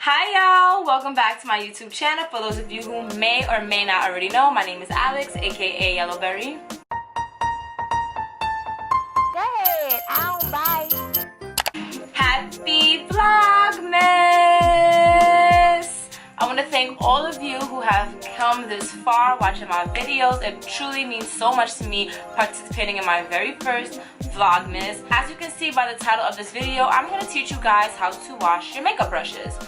Hi y'all, welcome back to my YouTube channel. For those of you who may or may not already know, my name is Alex, aka Yellowberry. Go ahead, I don't bite. Happy Vlogmas! I want to thank all of you who have come this far watching my videos. It truly means so much to me participating in my very first Vlogmas. As you can see by the title of this video, I'm going to teach you guys how to wash your makeup brushes.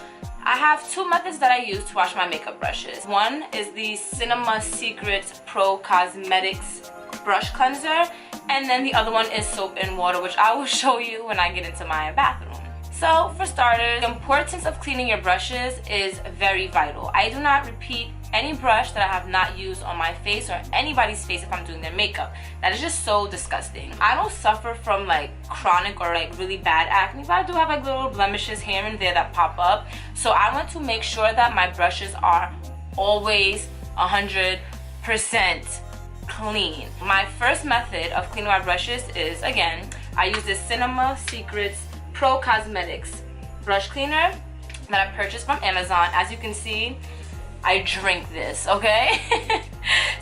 I have two methods that I use to wash my makeup brushes. One is the Cinema Secrets Pro Cosmetics brush cleanser, and then the other one is soap and water, which I will show you when I get into my bathroom. So for starters, the importance of cleaning your brushes is very vital. I do not repeat any brush that I have not used on my face or anybody's face if I'm doing their makeup. That is just so disgusting. I don't suffer from like chronic or like really bad acne, but I do have like little blemishes here and there that pop up. So I want to make sure that my brushes are always 100% clean. My first method of cleaning my brushes is, again, I use this Cinema Secrets Pro Cosmetics brush cleaner that I purchased from Amazon. As you can see, I drink this, okay?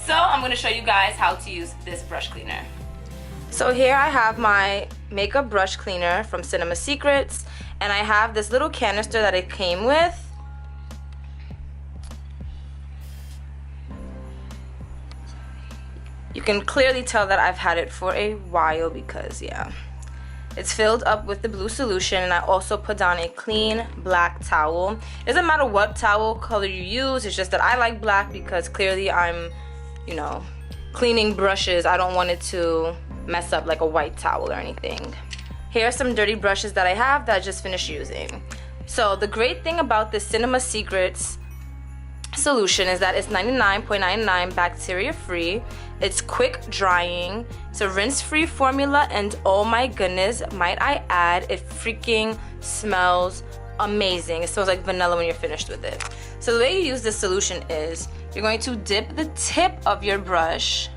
So I'm going to show you guys how to use this brush cleaner. So here I have my makeup brush cleaner from Cinema Secrets, and I have this little canister that it came with. You can clearly tell that I've had it for a while because, yeah, it's filled up with the blue solution, and I also put down a clean black towel. It doesn't matter what towel color you use, it's just that I like black because clearly I'm, you know, cleaning brushes. I don't want it to mess up like a white towel or anything. Here are some dirty brushes that I have that I just finished using. So the great thing about this Cinema Secrets solution is that it's 99.99 bacteria free. It's quick drying. It's a rinse-free formula, and oh my goodness, might I add, it freaking smells amazing. It smells like vanilla when you're finished with it. So the way you use this solution is you're going to dip the tip of your brush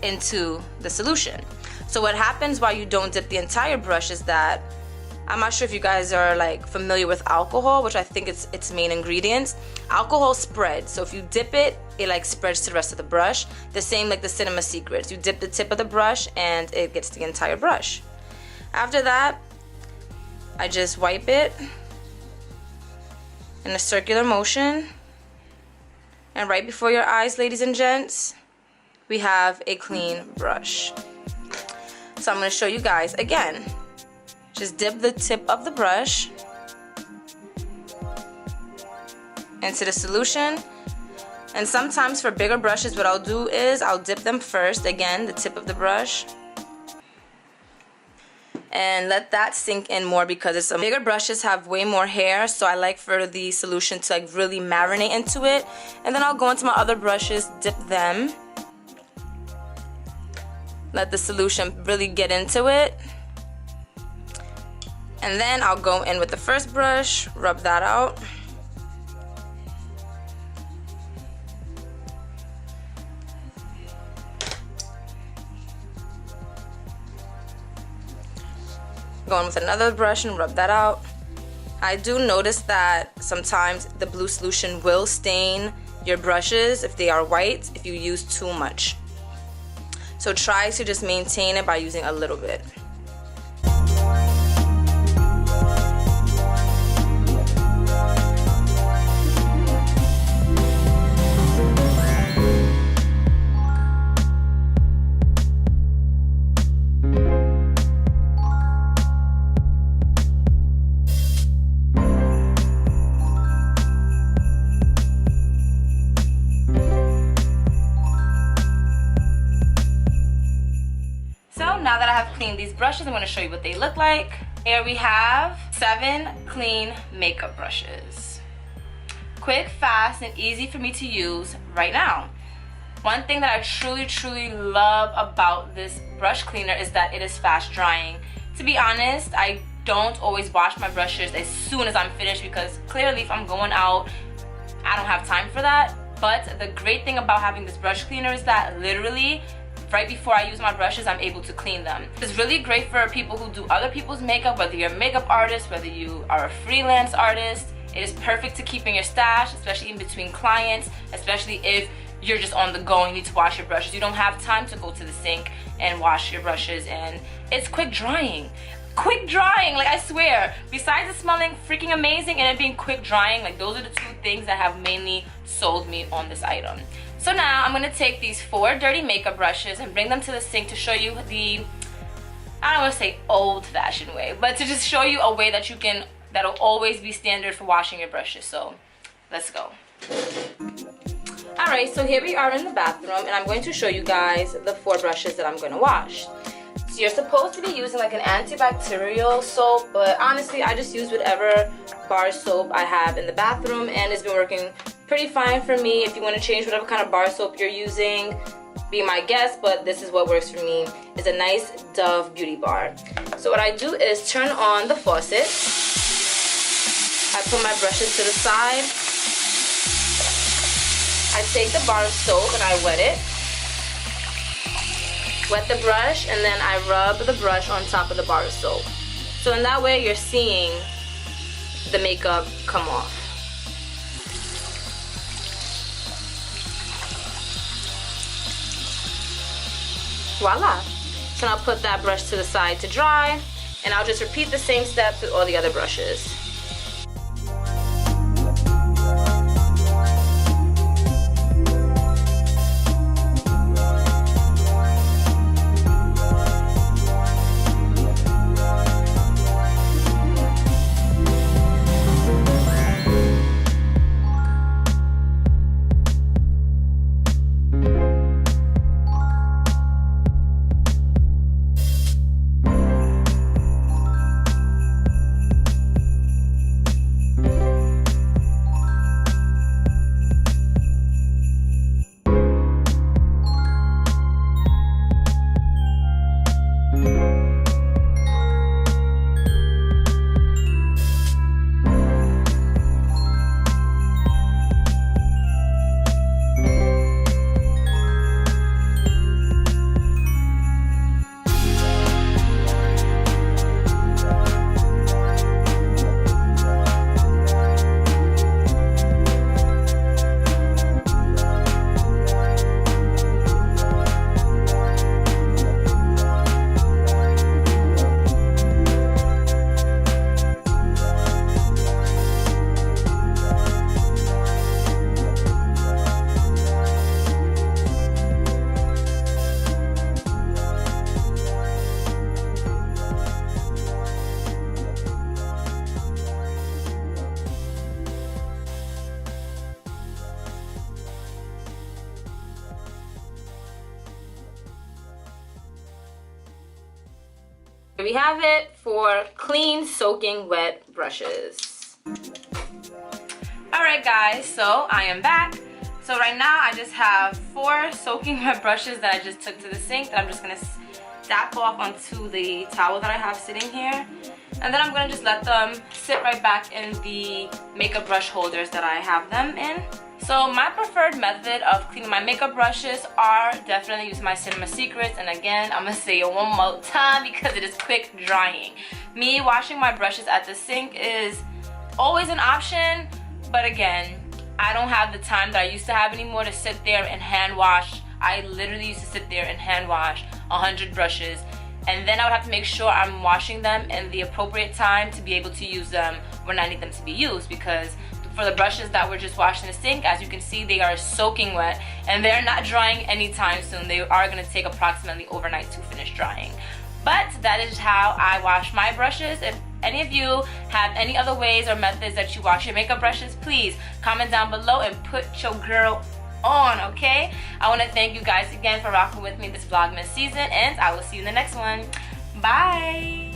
into the solution. So what happens while you don't dip the entire brush is that, I'm not sure if you guys are like familiar with alcohol, which I think it's its main ingredients. Alcohol spreads, so if you dip it, it like spreads to the rest of the brush. The same like the Cinema Secrets. You dip the tip of the brush and it gets the entire brush. After that, I just wipe it in a circular motion. And right before your eyes, ladies and gents, we have a clean brush. So I'm going to show you guys again. Just dip the tip of the brush into the solution. And sometimes for bigger brushes, what I'll do is I'll dip them first, again, the tip of the brush. And let that sink in more because it's bigger brushes have way more hair, so I like for the solution to like really marinate into it. And then I'll go into my other brushes, dip them. Let the solution really get into it. And then I'll go in with the first brush, rub that out. Go in with another brush and rub that out. I do notice that sometimes the blue solution will stain your brushes if they are white if you use too much. So try to just maintain it by using a little bit. Now that I have cleaned these brushes, I'm going to show you what they look like. Here we have 7 clean makeup brushes. Quick, fast, and easy for me to use right now. One thing that I truly love about this brush cleaner is that it is fast drying. To be honest, I don't always wash my brushes as soon as I'm finished because clearly if I'm going out, I don't have time for that. But the great thing about having this brush cleaner is that literally right before I use my brushes, I'm able to clean them. It's really great for people who do other people's makeup, whether you're a makeup artist, whether you are a freelance artist. It is perfect to keep in your stash, especially in between clients, especially if you're just on the go and you need to wash your brushes. You don't have time to go to the sink and wash your brushes, and it's quick drying. Quick drying, like I swear, besides it smelling freaking amazing and it being quick drying, like those are the two things that have mainly sold me on this item. So now I'm gonna take these 4 dirty makeup brushes and bring them to the sink to show you the, I don't want to say old-fashioned way, but to just show you a way that you can, that'll always be standard for washing your brushes. So let's go. Alright, so here we are in the bathroom, and I'm going to show you guys the 4 brushes that I'm gonna wash. So you're supposed to be using like an antibacterial soap, but honestly I just use whatever bar soap I have in the bathroom, and it's been working pretty fine for me. If you want to change whatever kind of bar soap you're using, be my guest, but this is what works for me. It's a nice Dove beauty bar. So what I do is turn on the faucet. I put my brushes to the side. I take the bar of soap and I wet it. Wet the brush, and then I rub the brush on top of the bar of soap. So in that way you're seeing the makeup come off. Voila. So now I'll put that brush to the side to dry, and I'll just repeat the same steps with all the other brushes. We have it for clean, soaking wet brushes. Alright guys, so I am back. So right now I just have 4 soaking wet brushes that I just took to the sink that I'm just going to dap off onto the towel that I have sitting here. And then I'm going to just let them sit right back in the makeup brush holders that I have them in. So my preferred method of cleaning my makeup brushes are definitely using my Cinema Secrets, and again I'm gonna say it one more time because it is quick drying. Me washing my brushes at the sink is always an option, but again I don't have the time that I used to have anymore to sit there and hand wash. I literally used to sit there and hand wash 100 brushes, and then I would have to make sure I'm washing them in the appropriate time to be able to use them when I need them to be used, because for the brushes that were just washed in the sink, as you can see, they are soaking wet and they're not drying anytime soon. They are going to take approximately overnight to finish drying. But that is how I wash my brushes. If any of you have any other ways or methods that you wash your makeup brushes, please comment down below and put your girl on, okay? I want to thank you guys again for rocking with me this Vlogmas season, and I will see you in the next one. Bye!